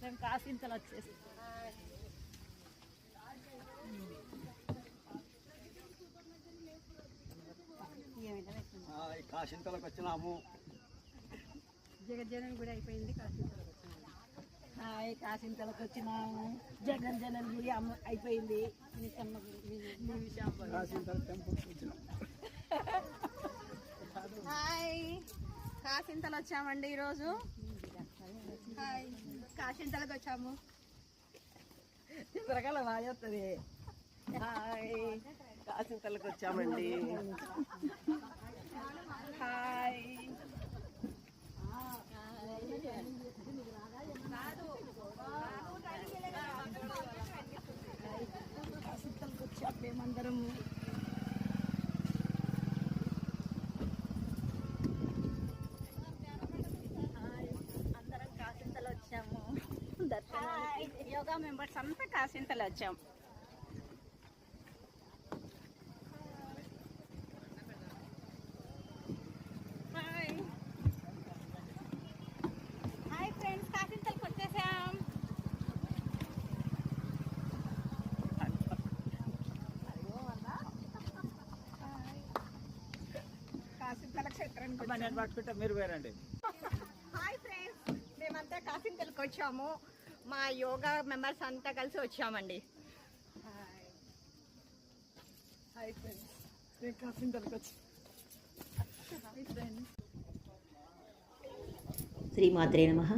మేము కాసింతలు వచ్చేసి కాసింతలకు వచ్చినాము. జగజ్జనని గుడి అయిపోయింది, కాసింతలకు వచ్చినాము. హాయ్, కాసింతలకు వచ్చినాము. జగజ్జనని గుడి అయిపోయింది. కాసింతల టెంపుల్కి వచ్చినాము. హాయ్, కాసింతలు వచ్చామండి ఈరోజు. హాయ్, కాసింతలకు వచ్చాము. చిత్రకళ బాగా చేస్తుంది. హాయ్, కాసింతలకు వచ్చామండి. హాయ్, కాసింతలకు వచ్చాము మేమందరము. యోగా మెంబర్స్ అంతా కాసింతలు వచ్చాం. హాయ్ హాయ్ ఫ్రెండ్స్, కాసింతలకు వచ్చేసాం. కాసింతల క్షేత్రానికి పట్టుకుంటే మీరు వేరండి. హాయ్ ఫ్రెండ్స్, మేమంతా కాసింతలకు వచ్చాము. మా యోగా మెంబర్స్ అంతా కలిసి వచ్చామండి. హాయ్ ఫ్రెండ్స్, నేను కాసింతలకు వచ్చి. హాయ్ ఫ్రెండ్స్, శ్రీమాత్రే నమః.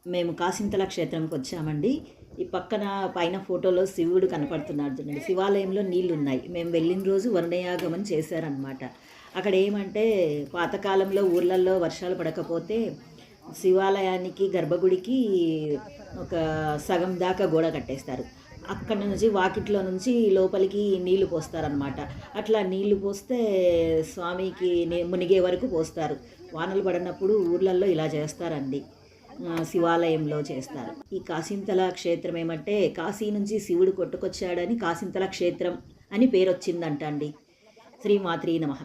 మేము కాసింతల క్షేత్రంకి వచ్చామండి. ఈ పక్కన పైన ఫోటోలో శివుడు కనపడుతున్నాడు చూడండి. శివాలయంలో నీళ్లు ఉన్నాయి. మేము వెళ్ళిన రోజు వర్ణయాగమం చేశారనమాట. అక్కడ ఏమంటే పాతకాలంలో ఊర్లలో వర్షాలు పడకపోతే శివాలయానికి గర్భగుడికి ఒక సగం దాకా గోడ కట్టేస్తారు. అక్కడ నుంచి వాకిట్లో నుంచి లోపలికి నీళ్లు పోస్తారనమాట. అట్లా నీళ్లు పోస్తే స్వామికి మునిగే వరకు పోస్తారు. వానలు పడినప్పుడు ఊర్లలో ఇలా చేస్తారండి, శివాలయంలో చేస్తారు. ఈ కాసింతల క్షేత్రం ఏమంటే కాశీ నుంచి శివుడు కొట్టుకొచ్చాడని కాసింతల క్షేత్రం అని పేరు వచ్చిందంట అండి. శ్రీమాత్రే నమః.